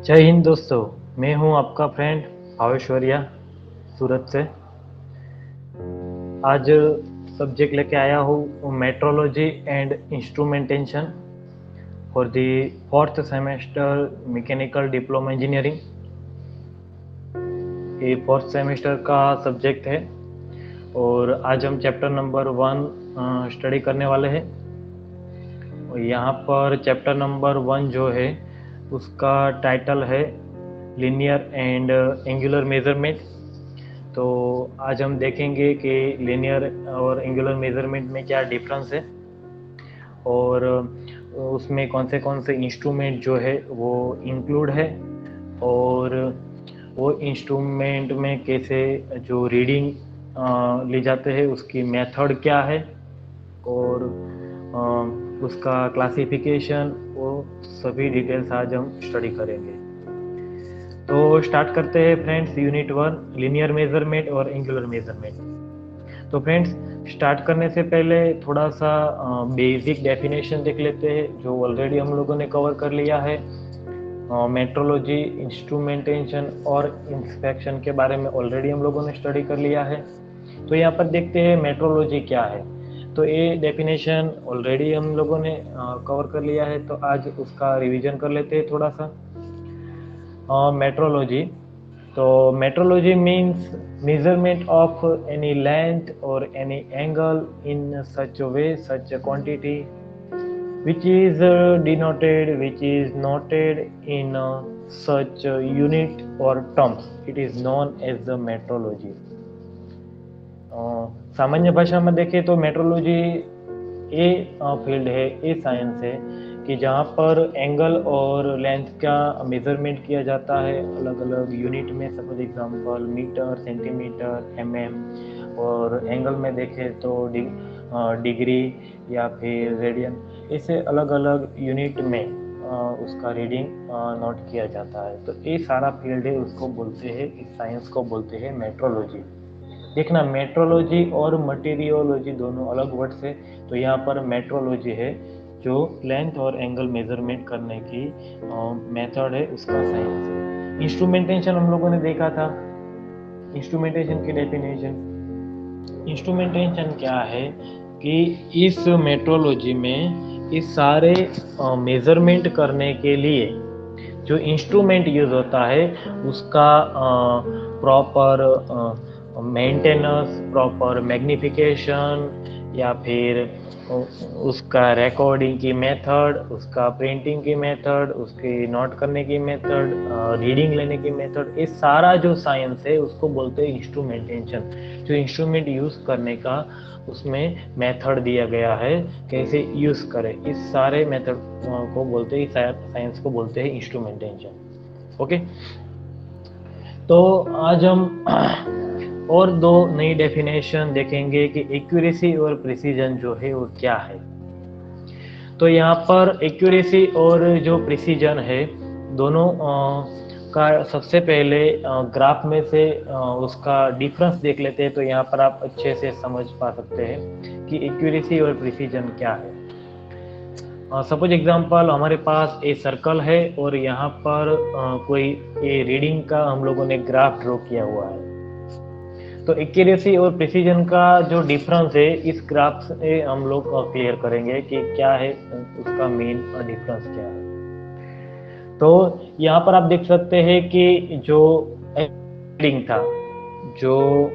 जय हिंद दोस्तों। मैं हूं आपका फ्रेंड भावेश्वरिया सूरत से। आज सब्जेक्ट लेके आया हूँ metrology and instrumentation for the fourth semester mechanical diploma engineering. ये फोर्थ सेमेस्टर का सब्जेक्ट है और आज हम चैप्टर नंबर 1 स्टडी करने वाले हैं। और यहाँ पर चैप्टर नंबर 1 जो है उसका टाइटल है लीनियर एंड एंगुलर मेजरमेंट। तो आज हम देखेंगे कि लीनियर और एंगुलर मेजरमेंट में क्या डिफरेंस है और उसमें कौन से इंस्ट्रूमेंट जो है वो इंक्लूड है और वो इंस्ट्रूमेंट में कैसे जो रीडिंग ली जाते हैं उसकी मेथड क्या है और उसका क्लासिफिकेशन, वो सभी डिटेल्स आज हम स्टडी करेंगे। तो स्टार्ट करते हैं फ्रेंड्स यूनिट 1 लीनियर मेजरमेंट और एंगुलर मेजरमेंट। तो फ्रेंड्स स्टार्ट करने से पहले थोड़ा सा बेसिक डेफिनेशन देख लेते हैं जो ऑलरेडी हम लोगों ने कवर कर लिया है। मेट्रोलॉजी, इंस्ट्रूमेंटेशन और इंस्पेक्शन के बारे में ऑलरेडी हम लोगों ने स्टडी कर लिया है। तो यहाँ पर देखते हैं मेट्रोलॉजी क्या है। तो ये डेफिनेशन ऑलरेडी हम लोगों ने कवर कर लिया है, तो आज उसका रिवीजन कर लेते हैं थोड़ा सा। मेट्रोलॉजी, तो metrology means measurement of any length or any angle in such a way, such a quantity which is noted in such a unit or terms, it is known as the metrology. सामान्य भाषा में देखें तो metrology ये field है, ये science है कि जहाँ पर एंगल और लेंथ का मेजरमेंट किया जाता है अलग अलग यूनिट में। Suppose example metre, centimetre, mm, और एंगल में देखें तो डिग्री या फिर रेडियन, ऐसे अलग अलग यूनिट में उसका रीडिंग नोट किया जाता है। तो ये सारा फील्ड है, उसको बोलते हैं, इस साइंस को बोलते हैं मेट्रोलॉजी। देखना, मेट्रोलॉजी और मटेरियोलॉजी दोनों अलग वर्ड्स है। तो यहाँ पर मेट्रोलॉजी है जो लेंथ और एंगल मेजरमेंट करने की मेथड है, उसका साइंस है। इंस्ट्रूमेंटेशन हम लोगों ने देखा था, इंस्ट्रूमेंटेशन की डेफिनेशन। इंस्ट्रूमेंटेशन क्या है कि इस मेट्रोलॉजी में इस सारे मेजरमेंट करने के लिए जो इंस्ट्रूमेंट यूज होता है उसका प्रॉपर मेंटेनेंस, प्रॉपर मैग्निफिकेशन या फिर उसका रिकॉर्डिंग की मेथड, उसका प्रिंटिंग की मेथड, उसकी नोट करने की मेथड, रीडिंग लेने की मेथड, ये सारा जो साइंस है उसको बोलते हैं इंस्ट्रूमेंटेशन। जो इंस्ट्रूमेंट यूज करने का उसमें मेथड दिया गया है, कैसे यूज करें, इस सारे मेथड को बोलते हैं, साइंस को बोलते हैं इंस्ट्रूमेंटेशन। ओके, तो आज हम और दो नई डेफिनेशन देखेंगे कि एक्यूरेसी और प्रिसीजन जो है वो क्या है। तो यहाँ पर एक्यूरेसी और जो प्रिसीजन है दोनों का सबसे पहले ग्राफ में से उसका डिफरेंस देख लेते हैं। तो यहाँ पर आप अच्छे से समझ पा सकते हैं कि एक्यूरेसी और प्रिसीजन क्या है। सपोज एग्जांपल, हमारे पास एक सर्कल है और यहाँ पर कोई ये रीडिंग का हम लोगों ने ग्राफ ड्रॉ किया हुआ है। तो एक्यूरेसी और प्रिसीजन का जो डिफरेंस है इस ग्राफ से हम लोग क्लियर करेंगे कि क्या है उसका मेन डिफरेंस क्या है। तो यहाँ पर आप देख सकते हैं कि जो रीडिंग था, जो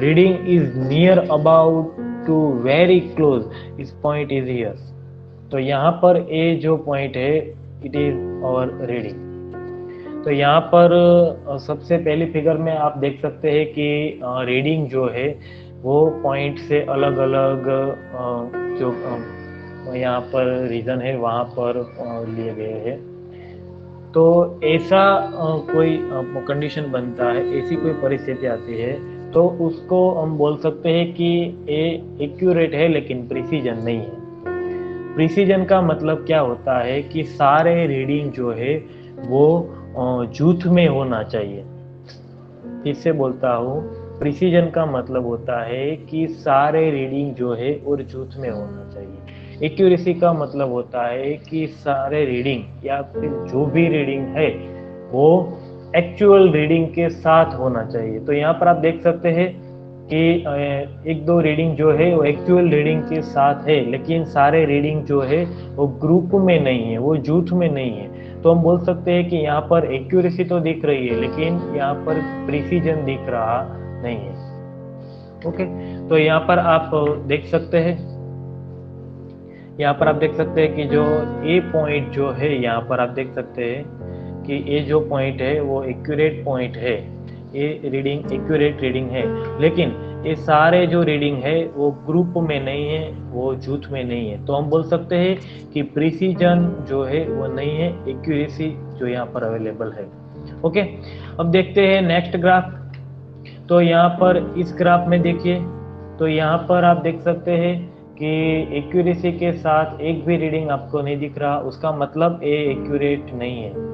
reading is near about to very close, इस पॉइंट इज हियर। तो यहाँ पर ए जो पॉइंट है इट इज आवर रीडिंग। तो यहाँ पर सबसे पहली फिगर में आप देख सकते हैं कि रीडिंग जो है वो पॉइंट से अलग अलग जो यहाँ पर रीजन है वहाँ पर लिए गए हैं। तो ऐसा कोई कंडीशन बनता है, ऐसी कोई परिस्थिति आती है तो उसको हम बोल सकते हैं कि ये एक्यूरेट है लेकिन प्रिसीजन नहीं है। प्रिसीजन का मतलब क्या होता है कि सारे रीडिंग जो है वो जूथ में होना चाहिए। फिर से बोलता हूँ, प्रिसीजन का मतलब होता है कि सारे रीडिंग जो है और जूथ में होना चाहिए। एक्यूरेसी का मतलब होता है कि सारे रीडिंग या फिर जो भी रीडिंग है वो एक्चुअल रीडिंग के साथ होना चाहिए। तो यहाँ पर आप देख सकते हैं कि एक दो रीडिंग जो है वो एक्चुअल रीडिंग के साथ है, लेकिन सारे रीडिंग जो है वो ग्रुप में नहीं है, वो जुट में नहीं है। तो हम बोल सकते हैं कि यहाँ पर एक्यूरेसी तो दिख रही है, लेकिन यहाँ पर प्रिसीजन दिख रहा नहीं है। ओके, तो यहाँ पर आप देख सकते हैं, यहाँ पर आप देख सकते हैं कि जो ए पॉइंट जो है, यहाँ पर आप देख सकते हैं कि ये जो पॉइंट है वो एक्यूरेट पॉइंट है, ये रीडिंग एक्यूरेट रीडिंग है। लेकिन ये सारे जो रीडिंग है वो ग्रुप में नहीं है, वो जुट में नहीं है। तो हम बोल सकते हैं कि प्रिसीजन जो है वो नहीं है, एक्यूरेसी जो यहाँ पर अवेलेबल है। ओके, अब देखते हैं नेक्स्ट ग्राफ। तो यहाँ पर इस ग्राफ में देखिए, तो यहाँ पर आप देख सकते हैं कि एक्यूरेसी के साथ एक भी रीडिंग आपको नहीं दिख रहा, उसका मतलब ये एक्यूरेट नहीं है।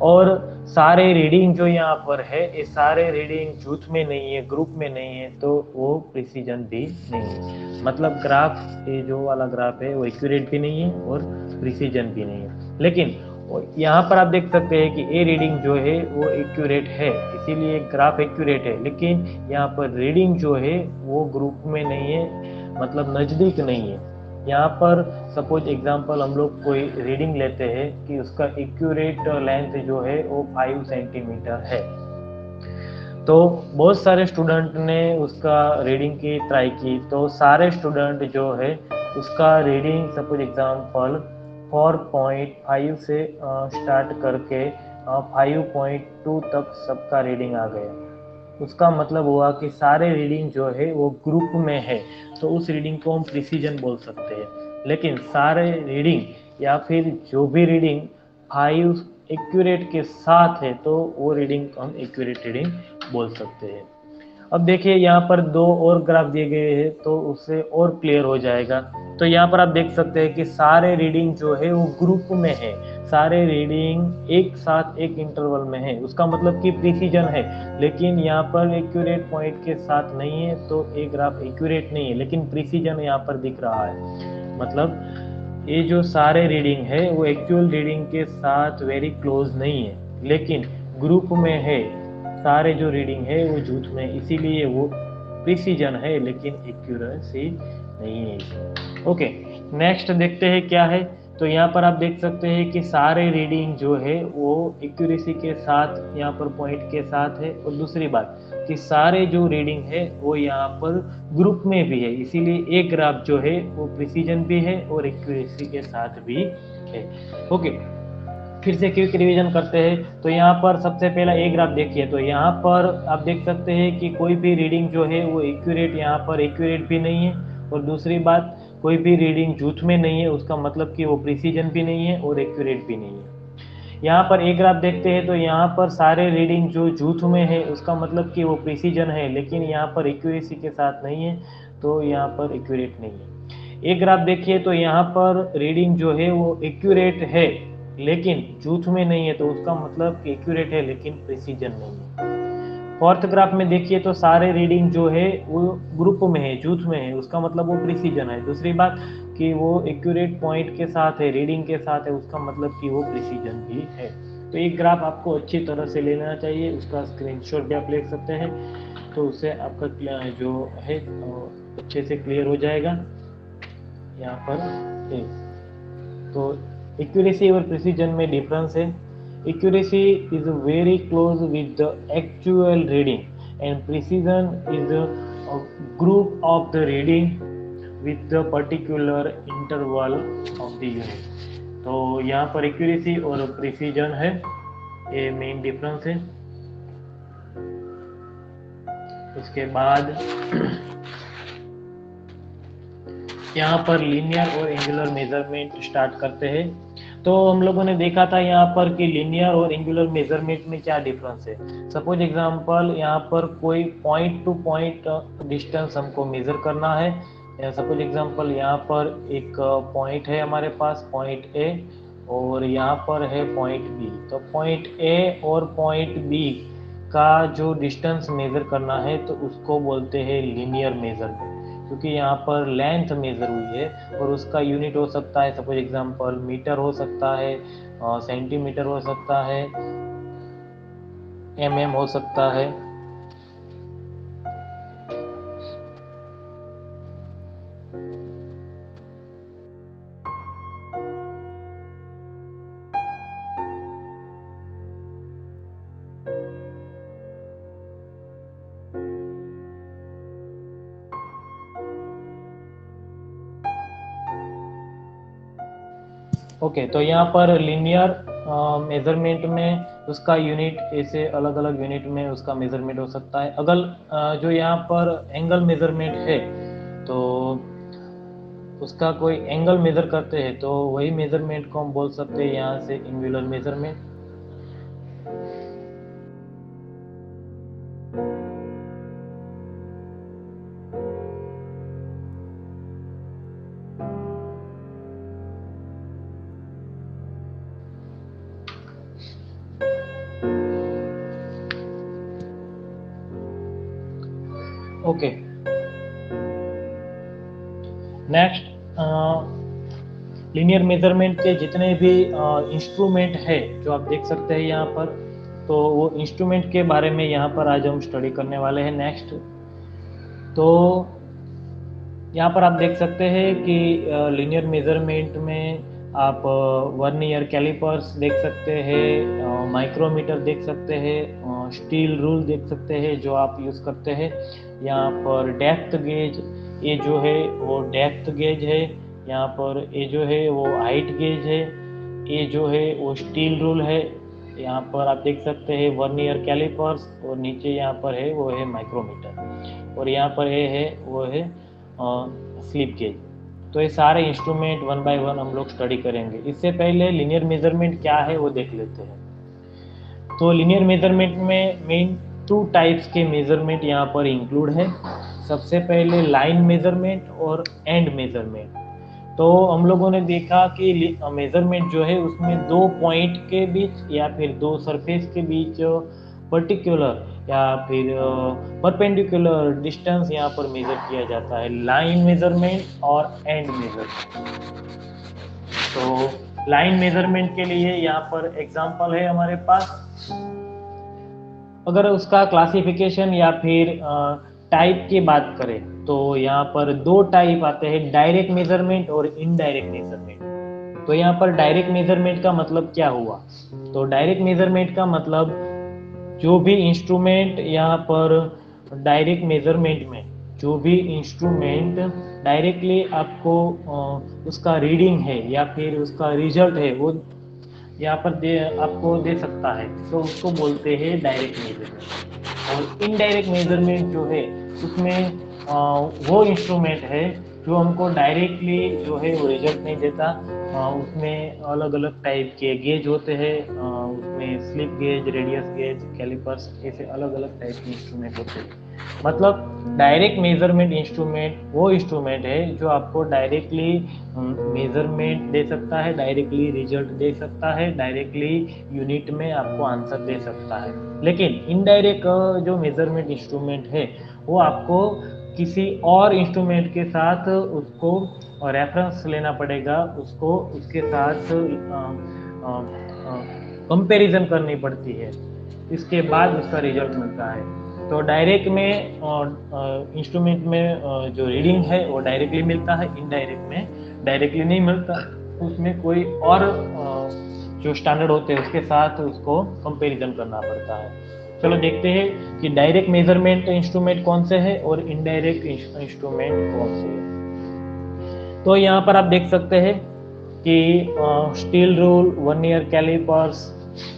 और सारे रीडिंग जो यहाँ पर है, ये सारे रीडिंग जुट में नहीं है, ग्रुप में नहीं है, तो वो प्रिसीजन भी नहीं है। मतलब ग्राफ, ये जो वाला ग्राफ है वो एक्यूरेट भी नहीं है और प्रिसीजन भी नहीं है। लेकिन यहाँ पर आप देख सकते हैं कि ए रीडिंग जो है वो एक्यूरेट है, इसीलिए ग्राफ एक्यूरेट है। लेकिन यहाँ पर रीडिंग जो है वो ग्रुप में नहीं है, मतलब नज़दीक नहीं है। यहाँ पर सपोज एग्जांपल हम लोग कोई रीडिंग लेते हैं कि उसका एक्यूरेट लेंथ जो है वो 5 सेंटीमीटर है। तो बहुत सारे स्टूडेंट ने उसका रीडिंग की ट्राई की, तो सारे स्टूडेंट जो है उसका रीडिंग सपोज एग्जांपल 4.5 से स्टार्ट करके 5.2 तक सबका रीडिंग आ गया। उसका मतलब हुआ कि सारे रीडिंग जो है वो ग्रुप में है, तो उस रीडिंग को हम प्रिसीजन बोल सकते हैं। लेकिन सारे रीडिंग या फिर जो भी रीडिंग 5 एक्यूरेट के साथ है, तो वो रीडिंग हम एक्यूरेट रीडिंग बोल सकते हैं। अब देखिए यहाँ पर दो और ग्राफ दिए गए हैं, तो उससे और क्लियर हो जाएगा। तो यहाँ पर आप देख सकते हैं कि सारे रीडिंग जो है वो ग्रुप में है, सारे रीडिंग एक साथ एक इंटरवल में है, उसका मतलब कि प्रिसीजन है। लेकिन यहाँ पर एक्यूरेट पॉइंट के साथ नहीं है, तो ये ग्राफ एक्यूरेट नहीं है, लेकिन प्रिसीजन यहाँ पर दिख रहा है। मतलब ये जो सारे रीडिंग है वो एक्चुअल रीडिंग के साथ वेरी क्लोज नहीं है, लेकिन ग्रुप में है। सारे जो रीडिंग है वो जुट में, इसीलिए वो प्रिसीजन है, लेकिन एक्यूरेसी नहीं है। ओके, नेक्स्ट देखते हैं क्या है। तो यहाँ पर आप देख सकते हैं कि सारे रीडिंग जो है वो एक्यूरेसी के साथ यहाँ पर पॉइंट के साथ है। और दूसरी बात कि सारे जो रीडिंग है वो यहाँ पर ग्रुप में भी है, इसीलिए एक ग्राफ जो है वो प्रिसीजन भी है और एक्यूरेसी के साथ भी है। ओके, फिर से क्विक रिवीजन करते हैं। तो यहाँ पर सबसे पहला एक ग्राफ देखिए, तो यहाँ पर आप देख सकते हैं कि कोई भी रीडिंग जो है वो एक्यूरेट, यहाँ पर एक्यूरेट भी नहीं है। और दूसरी बात, कोई भी रीडिंग जुट में नहीं है, उसका मतलब कि वो प्रिसीजन भी नहीं है और एक्यूरेट भी नहीं है। यहाँ पर एक ग्राफ देखते हैं, तो यहाँ पर सारे रीडिंग जो जुट में है, उसका मतलब कि वो प्रिसीजन है, लेकिन यहाँ पर एक्यूरेसी के साथ नहीं है, तो यहाँ पर एक्यूरेट नहीं है। एक ग्राफ देखिए, तो यहाँ पर रीडिंग जो है वो एक्यूरेट है, लेकिन जुट में नहीं है, तो उसका मतलब कि एक्यूरेट है लेकिन प्रिसीजन नहीं है। फोर्थ ग्राफ में देखिए, तो सारे रीडिंग जो है वो ग्रुप में है, जुट में है, उसका मतलब वो प्रिसीजन है। दूसरी बात कि वो एक्यूरेट पॉइंट के साथ है, रीडिंग के साथ है, उसका मतलब कि वो प्रिसीजन भी है। तो एक ग्राफ आपको अच्छी तरह से लेना चाहिए, उसका स्क्रीनशॉट भी आप ले सकते हैं, तो उससे आपका जो है अच्छे से क्लियर हो जाएगा। यहाँ पर है तो एक्यूरेसी और प्रिसीजन में डिफरेंस है। Accuracy is very close with the actual reading, and precision is a group of the reading with the particular interval of the unit. तो यहाँ पर एक्यूरेसी और प्रिसीजन है, ये मेन डिफरेंस है। उसके बाद यहाँ पर लीनियर और एंगुलर मेजरमेंट स्टार्ट करते हैं। तो हम लोगों ने देखा था यहाँ पर कि लीनियर और एंगुलर मेजरमेंट में क्या डिफरेंस है। सपोज एग्जांपल, यहाँ पर कोई पॉइंट टू पॉइंट डिस्टेंस हमको मेजर करना है। सपोज एग्जांपल, यहाँ पर एक पॉइंट है हमारे पास, पॉइंट ए, और यहाँ पर है पॉइंट बी। तो पॉइंट ए और पॉइंट बी का जो डिस्टेंस मेजर करना है, तो उसको बोलते हैं लीनियर मेजरमेंट। क्योंकि यहाँ पर लेंथ मेजर हुई है और उसका यूनिट हो सकता है, सपोज एग्जांपल मीटर हो सकता है, सेंटीमीटर हो सकता है, mm हो सकता है। ओके, तो यहाँ पर लीनियर मेजरमेंट में उसका यूनिट ऐसे अलग अलग यूनिट में उसका मेजरमेंट हो सकता है। अगर जो यहाँ पर एंगल मेजरमेंट है तो उसका कोई एंगल मेजर करते हैं तो वही मेजरमेंट को हम बोल सकते हैं यहाँ से angular measurement. Okay, next linear measurement के जितने भी इंस्ट्रूमेंट है जो आप देख सकते हैं यहाँ पर, तो वो इंस्ट्रूमेंट के बारे में यहाँ पर आज हम स्टडी करने वाले हैं। नेक्स्ट, तो यहाँ पर आप देख सकते हैं कि लीनियर मेजरमेंट में आप वर्नियर कैलिपर्स देख सकते हैं, माइक्रोमीटर देख सकते हैं, स्टील रूल देख सकते हैं जो आप यूज़ करते हैं। यहाँ पर डेप्थ गेज, ये जो है वो डेप्थ गेज है। यहाँ पर ये जो है वो हाइट गेज है। ये जो है वो स्टील रूल है। यहाँ पर आप देख सकते हैं वर्नियर कैलिपर्स, और नीचे यहाँ पर है वो है माइक्रोमीटर, और यहाँ पर ये है वो है स्लिप गेज। तो ये सारे इंस्ट्रूमेंट वन बाय वन हम लोग स्टडी करेंगे। इससे पहले लीनियर मेजरमेंट क्या है वो देख लेते हैं। तो लीनियर मेजरमेंट में मेन 2 टाइप्स के मेजरमेंट यहाँ पर इंक्लूड है। सबसे पहले लाइन मेजरमेंट और एंड मेजरमेंट। तो हम लोगों ने देखा कि मेजरमेंट जो है उसमें 2 पॉइंट के बीच या फिर 2 सरफेस के बीच पर्टिकुलर या फिर परपेंडिकुलर डिस्टेंस यहाँ पर मेजर किया जाता है, लाइन मेजरमेंट और एंड मेजरमेंट। तो लाइन मेजरमेंट के लिए यहाँ पर एग्जांपल है हमारे पास। अगर उसका क्लासिफिकेशन या फिर टाइप की बात करें तो यहाँ पर 2 टाइप आते हैं, डायरेक्ट मेजरमेंट और इनडायरेक्ट मेजरमेंट। तो यहाँ पर डायरेक्ट मेजरमेंट का मतलब क्या हुआ? तो डायरेक्ट मेजरमेंट का मतलब जो भी इंस्ट्रूमेंट यहाँ पर डायरेक्ट मेजरमेंट में जो भी इंस्ट्रूमेंट डायरेक्टली आपको उसका रीडिंग है या फिर उसका रिजल्ट है वो यहाँ पर आपको दे सकता है, तो उसको बोलते हैं डायरेक्ट मेजरमेंट। और इनडायरेक्ट मेजरमेंट जो है उसमें वो इंस्ट्रूमेंट है जो हमको डायरेक्टली जो है वो रिजल्ट नहीं देता। उसमें अलग अलग टाइप के गेज होते हैं, उसमें slip gauge, radius gauge, callipers, ऐसे अलग अलग टाइप के इंस्ट्रूमेंट होते हैं। मतलब डायरेक्ट मेजरमेंट इंस्ट्रूमेंट वो इंस्ट्रूमेंट है जो आपको डायरेक्टली मेजरमेंट दे सकता है, डायरेक्टली रिजल्ट दे सकता है, डायरेक्टली यूनिट में आपको आंसर दे सकता है। लेकिन इनडायरेक्ट जो मेजरमेंट इंस्ट्रूमेंट है वो आपको किसी और इंस्ट्रूमेंट के साथ उसको रेफरेंस लेना पड़ेगा, उसको उसके साथ कंपैरिजन करनी पड़ती है, इसके बाद उसका रिजल्ट मिलता है। तो डायरेक्ट में इंस्ट्रूमेंट में जो रीडिंग है वो डायरेक्टली मिलता है, इनडायरेक्ट में डायरेक्टली नहीं मिलता, उसमें कोई और जो स्टैंडर्ड होते हैं उसके साथ उसको कंपैरिजन करना पड़ता है। चलो देखते हैं कि डायरेक्ट मेजरमेंट इंस्ट्रूमेंट कौन से है और इनडायरेक्ट इंस्ट्रूमेंट कौन से है। तो यहाँ पर आप देख सकते हैं कि स्टील रूल, वर्नियर कैलिपर्स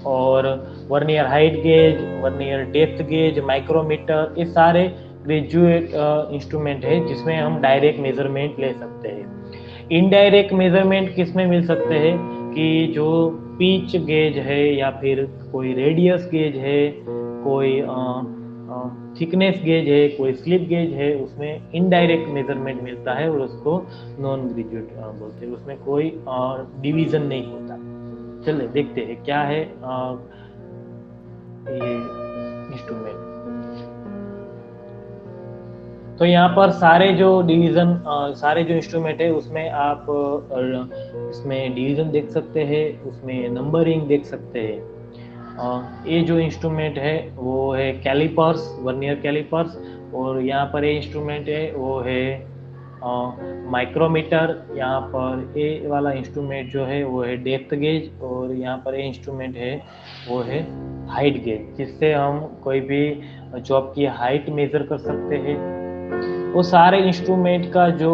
और vernier height gauge, vernier depth gauge, micrometer, ये सारे ग्रेजुएट इंस्ट्रूमेंट है जिसमें हम डायरेक्ट मेजरमेंट ले सकते हैं। इनडायरेक्ट मेजरमेंट किस में मिल सकते हैं कि जो पिच गेज है या फिर कोई रेडियस गेज है, कोई थिकनेस गेज है, कोई स्लिप गेज है, उसमें इनडायरेक्ट मेजरमेंट मिलता है और उसको नॉन ग्रेजुएट बोलते हैं, उसमें कोई डिवीजन नहीं होता। चलिए देखते हैं क्या है ये इंस्ट्रूमेंट। तो यहाँ पर सारे जो डिवीजन सारे जो इंस्ट्रूमेंट है उसमें आप इसमें डिवीजन देख सकते हैं, उसमें नंबरिंग देख सकते हैं। ये जो इंस्ट्रूमेंट है वो है कैलिपर्स, वर्नियर कैलिपर्स, और यहाँ पर ये इंस्ट्रूमेंट है वो है माइक्रोमीटर। यहाँ पर ए वाला इंस्ट्रूमेंट जो है वो है डेप्थ गेज, और यहाँ पर ये इंस्ट्रूमेंट है वो है हाइट गेज, जिससे हम कोई भी जॉब की हाइट मेजर कर सकते हैं। वो सारे इंस्ट्रूमेंट का जो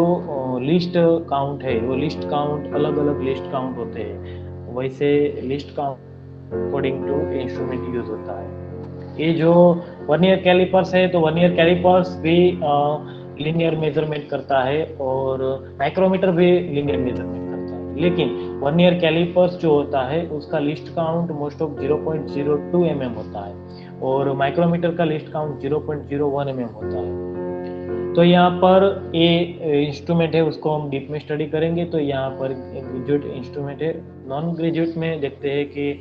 लिस्ट काउंट है, वो लिस्ट काउंट अलग अलग लिस्ट काउंट होते हैं, वैसे least count according to instrument use होता है। ये जो वर्नियर कैलिपर्स है, तो वर्नियर कैलिपर्स भी लीनियर मेजरमेंट करता है, और माइक्रोमीटर भी लीनियर मेजरमेंट करता है, लेकिन वर्नियर कैलिपर्स जो होता है उसका list count most of 0.02 mm होता है, और माइक्रोमीटर का लिस्ट काउंट 0.01 mm होता है। तो यहाँ पर ये इंस्ट्रूमेंट है उसको हम डीप में स्टडी करेंगे। तो यहाँ पर ग्रेजुएट इंस्ट्रूमेंट है, नॉन ग्रेजुएट में देखते हैं कि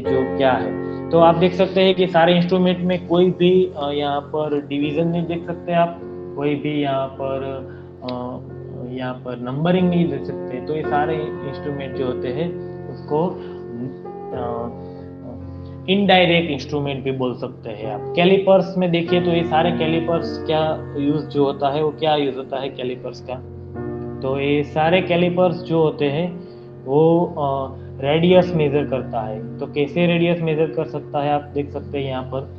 जो क्या है। तो आप देख सकते हैं कि सारे इंस्ट्रूमेंट में कोई भी यहाँ पर डिवीजन नहीं देख सकते आप, कोई भी यहाँ पर नंबरिंग नहीं देख सकते। तो ये सारे इंस्ट्रूमेंट जो होते हैं उसको इनडायरेक्ट इंस्ट्रूमेंट भी बोल सकते हैं आप। कैलिपर्स में देखिए तो ये सारे कैलिपर्स क्या यूज जो होता है, वो क्या यूज होता है कैलिपर्स का। तो ये सारे कैलिपर्स जो होते हैं वो रेडियस मेजर करता है। तो कैसे रेडियस मेजर कर सकता है आप देख सकते हैं यहाँ पर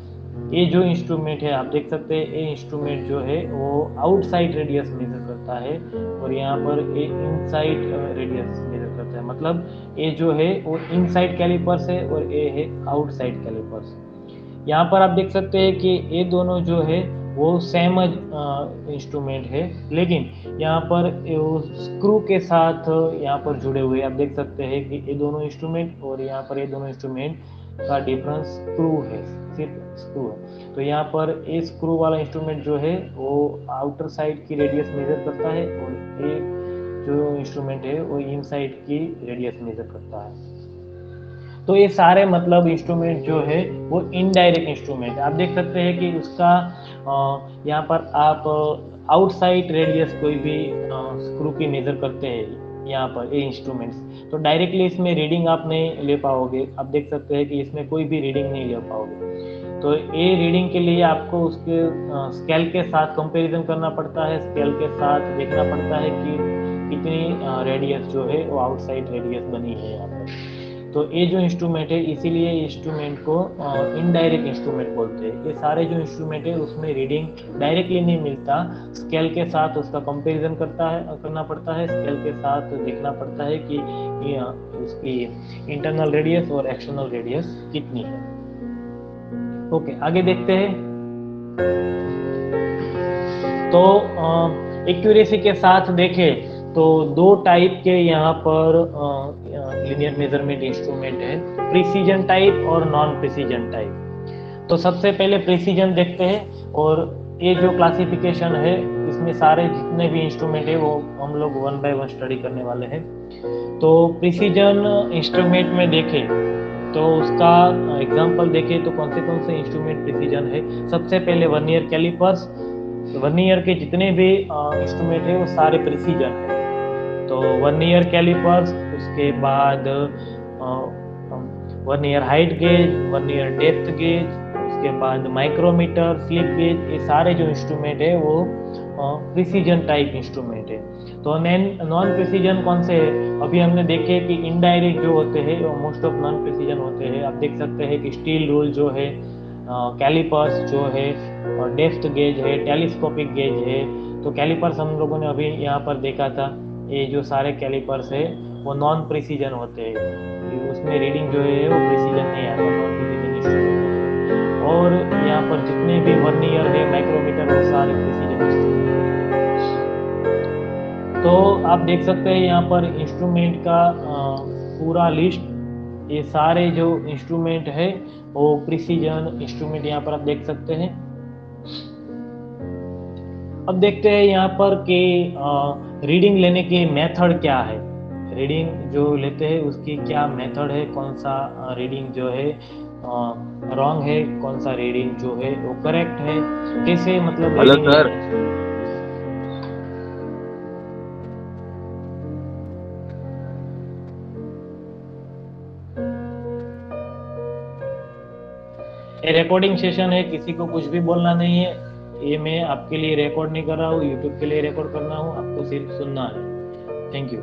ये जो इंस्ट्रूमेंट है, आप देख सकते हैं ये इंस्ट्रूमेंट जो है वो आउटसाइड रेडियस मेजर करता है, और यहाँ पर ये इनसाइड रेडियस मेजर करता है। मतलब ये जो है वो इनसाइड कैलिपर्स है और ये है आउटसाइड कैलिपर्स। यहाँ पर आप देख सकते हैं कि ये दोनों जो है वो सेम इंस्ट्रूमेंट है, लेकिन यहाँ पर स्क्रू के साथ यहाँ पर जुड़े हुए आप देख सकते हैं कि ये दोनों इंस्ट्रूमेंट और यहाँ पर ये दोनों इंस्ट्रूमेंट का डिफरेंस स्क्रू है, सिर्फ स्क्रू है। तो यहाँ पर ये स्क्रू वाला इंस्ट्रूमेंट जो है वो आउटर साइड की रेडियस मेजर करता है, और ये जो इंस्ट्रूमेंट है वो इनसाइड की रेडियस मेजर करता है। तो ये सारे मतलब इंस्ट्रूमेंट जो है वो इनडायरेक्ट इंस्ट्रूमेंट आप देख सकते हैं कि उसका यहाँ पर आप आउटसाइड रेडियस कोई भी स्क्रू की मेजर करते हैं यहाँ पर ये इंस्ट्रूमेंट्स, तो डायरेक्टली इसमें रीडिंग आप नहीं ले पाओगे। आप देख सकते हैं कि इसमें कोई भी रीडिंग नहीं ले पाओगे। तो ये रीडिंग के लिए आपको उसके स्केल के साथ कंपैरिजन करना पड़ता है, स्केल के साथ देखना पड़ता है कि कितनी रेडियस जो है वो आउटसाइड रेडियस बनी है यहाँ पर। तो ये जो इंस्ट्रूमेंट है इसीलिए इंस्ट्रूमेंट को इनडायरेक्ट इंस्ट्रूमेंट बोलते हैं। ये सारे जो इंस्ट्रूमेंट है उसमें रीडिंग डायरेक्टली नहीं मिलता, स्केल के साथ उसका कंपैरिजन करना पड़ता है, स्केल के साथ देखना पड़ता है कि उसकी इंटरनल रेडियस और एक्सटर्नल रेडियस कितनी है। ओके, आगे देखते हैं। तो एक्यूरेसी के साथ देखें तो दो टाइप के यहाँ पर लीनियर मेजरमेंट इंस्ट्रूमेंट है, प्रिसीजन टाइप और नॉन प्रिसीजन टाइप। तो सबसे पहले प्रिसीजन देखते हैं, और ये जो क्लासिफिकेशन है इसमें सारे जितने भी इंस्ट्रूमेंट है वो हम लोग 1 by 1 स्टडी करने वाले हैं। तो प्रिसीजन इंस्ट्रूमेंट में देखें तो उसका एग्जांपल देखें तो कौन से इंस्ट्रूमेंट प्रिसीजन है। सबसे पहले वर्नियर कैलिपर्स, वर्नियर के जितने भी इंस्ट्रूमेंट है वो सारे प्रिसीजन है। तो वर्नियर कैलिपर्स, उसके बाद vernier height gauge, vernier depth gauge, उसके बाद माइक्रोमीटर, स्लिप गेज, ये सारे जो इंस्ट्रूमेंट है वो प्रिसीजन टाइप इंस्ट्रूमेंट है। तो नॉन प्रिसीजन कौन से है? अभी हमने देखे कि इनडायरेक्ट जो होते हैं वो मोस्ट ऑफ नॉन प्रिसीजन होते हैं। आप देख सकते हैं कि स्टील रूल जो है, कैलिपर्स जो है, और डेप्थ गेज है, टेलीस्कोपिक गेज है। तो कैलिपर्स हम लोगों ने अभी यहाँ पर देखा था, ये जो सारे कैलिपर्स है वो नॉन प्रिसीजन होते हैं, उसमें रीडिंग जो है वो प्रिसीजन नहीं आता, नॉन प्रिसीजन इंस्ट्रूमेंट। और यहाँ पर जितने भी वर्नियर है, माइक्रोमीटर, वो सारे प्रिसीजन इंस्ट्रूमेंट। तो आप देख सकते हैं यहाँ पर इंस्ट्रूमेंट का पूरा लिस्ट, ये सारे जो इंस्ट्रूमेंट है वो प्रिसीजन इंस्ट्रूमेंट यहाँ पर आप देख सकते हैं। अब देखते हैं यहाँ पर कि रीडिंग लेने की मेथड क्या है, रीडिंग जो लेते हैं उसकी क्या मेथड है, कौन सा रीडिंग जो है रॉन्ग है, कौन सा रीडिंग जो है वो करेक्ट है, कैसे मतलब हेलो सर। ये रिकॉर्डिंग सेशन है, किसी को कुछ भी बोलना नहीं है। ये मैं आपके लिए रिकॉर्ड नहीं कर रहा हूँ, यूट्यूब के लिए रिकॉर्ड करना हूँ, आपको सिर्फ सुनना है। Thank you.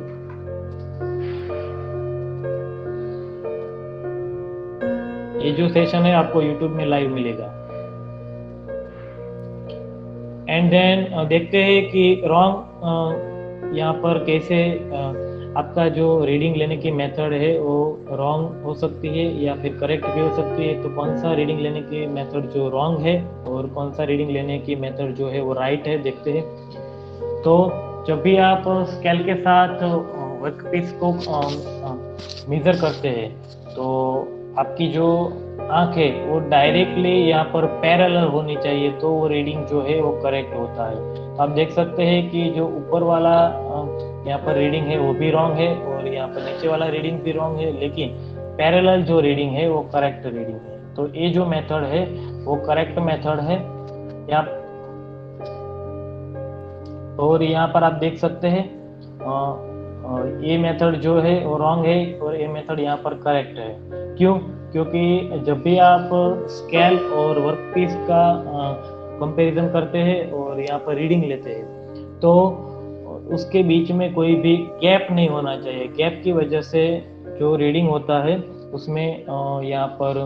ये जो सेशन है आपको यूट्यूब में लाइव मिलेगा। एंड देन देखते हैं कि रॉन्ग यहाँ पर कैसे आपका जो रीडिंग लेने की मेथड है वो रॉन्ग हो सकती है या फिर करेक्ट भी हो सकती है। तो कौन सा रीडिंग लेने की मेथड जो रॉन्ग है और कौन सा रीडिंग लेने की मेथड जो है वो राइट है, देखते हैं। तो जब भी आप स्केल के साथ वर्कपीस को मेजर करते हैं तो आपकी जो आंख है वो डायरेक्टली यहाँ पर पैरेलल होनी चाहिए, तो वो रीडिंग जो है वो करेक्ट होता है। तो आप देख सकते हैं कि जो ऊपर वाला यहाँ पर रीडिंग है वो भी रॉन्ग है और यहाँ पर नीचे वाला रीडिंग भी रॉन्ग है, लेकिन पैरेलल जो रीडिंग है वो करेक्ट रीडिंग है। तो ये जो मेथड है वो करेक्ट मेथड है यहाँ। और यहाँ पर आप देख सकते हैं ये मेथड जो है वो रॉन्ग है और ये मेथड यहाँ पर करेक्ट है। क्यों? क्योंकि जब भी आप स्केल और वर्कपीस का कंपैरिजन करते हैं और यहाँ पर रीडिंग लेते हैं तो उसके बीच में कोई भी गैप नहीं होना चाहिए। गैप की वजह से जो रीडिंग होता है उसमें यहाँ पर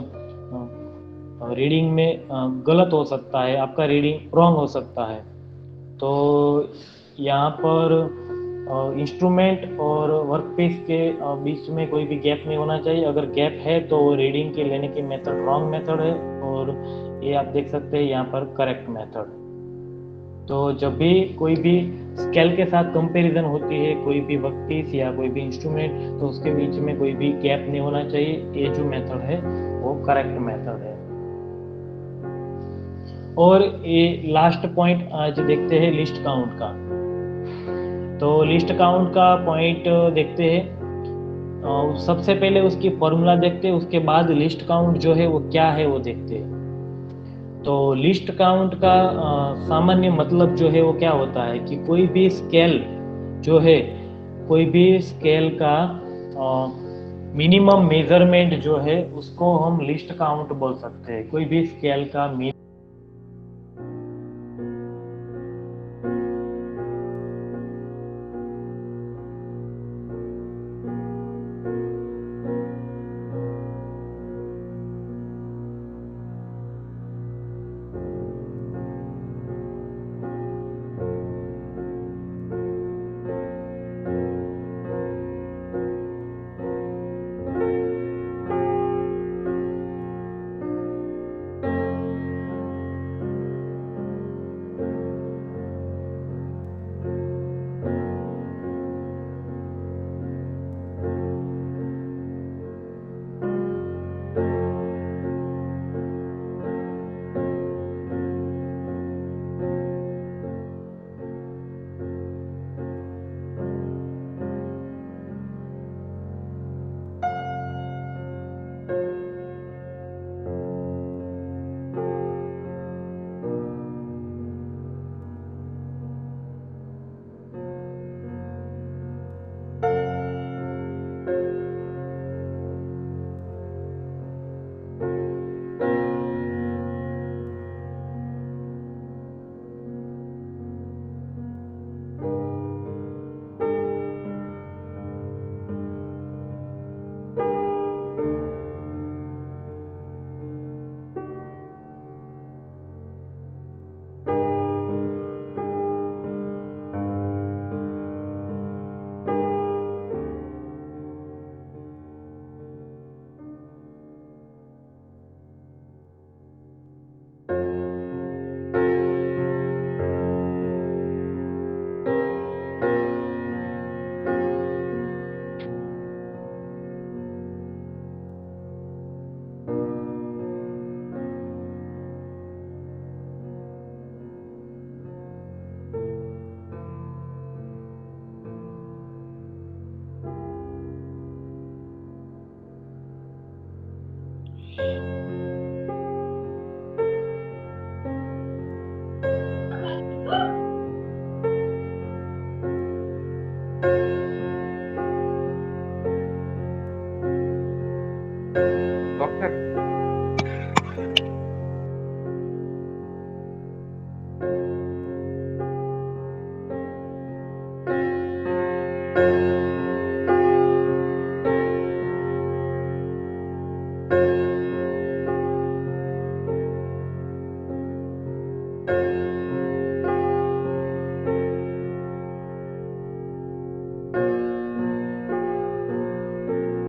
रीडिंग में गलत हो सकता है, आपका रीडिंग रॉन्ग हो सकता है। तो यहाँ पर इंस्ट्रूमेंट और वर्कपीस के बीच में कोई भी गैप नहीं होना चाहिए। अगर गैप है तो वो रीडिंग के लेने की मेथड रॉन्ग मेथड है और ये आप देख सकते हैं यहाँ पर करेक्ट मेथड। तो जब भी कोई भी स्केल के साथ कंपैरिजन होती है, कोई भी वर्कपीस या कोई भी इंस्ट्रूमेंट, तो उसके बीच में कोई भी गैप नहीं होना चाहिए। ये जो मेथड है वो करेक्ट मेथड है। और ये लास्ट पॉइंट आज देखते हैं लिस्ट काउंट का। तो लिस्ट काउंट का पॉइंट देखते हैं। सबसे पहले उसकी फॉर्मूला देखते हैं, उसके बाद लिस्ट काउंट जो है वो क्या है वो देखते हैं। तो लिस्ट काउंट का सामान्य मतलब जो है वो क्या होता है कि कोई भी स्केल जो है, कोई भी स्केल का मिनिमम मेजरमेंट जो है उसको हम लिस्ट काउंट बोल सकते हैं। कोई भी स्केल का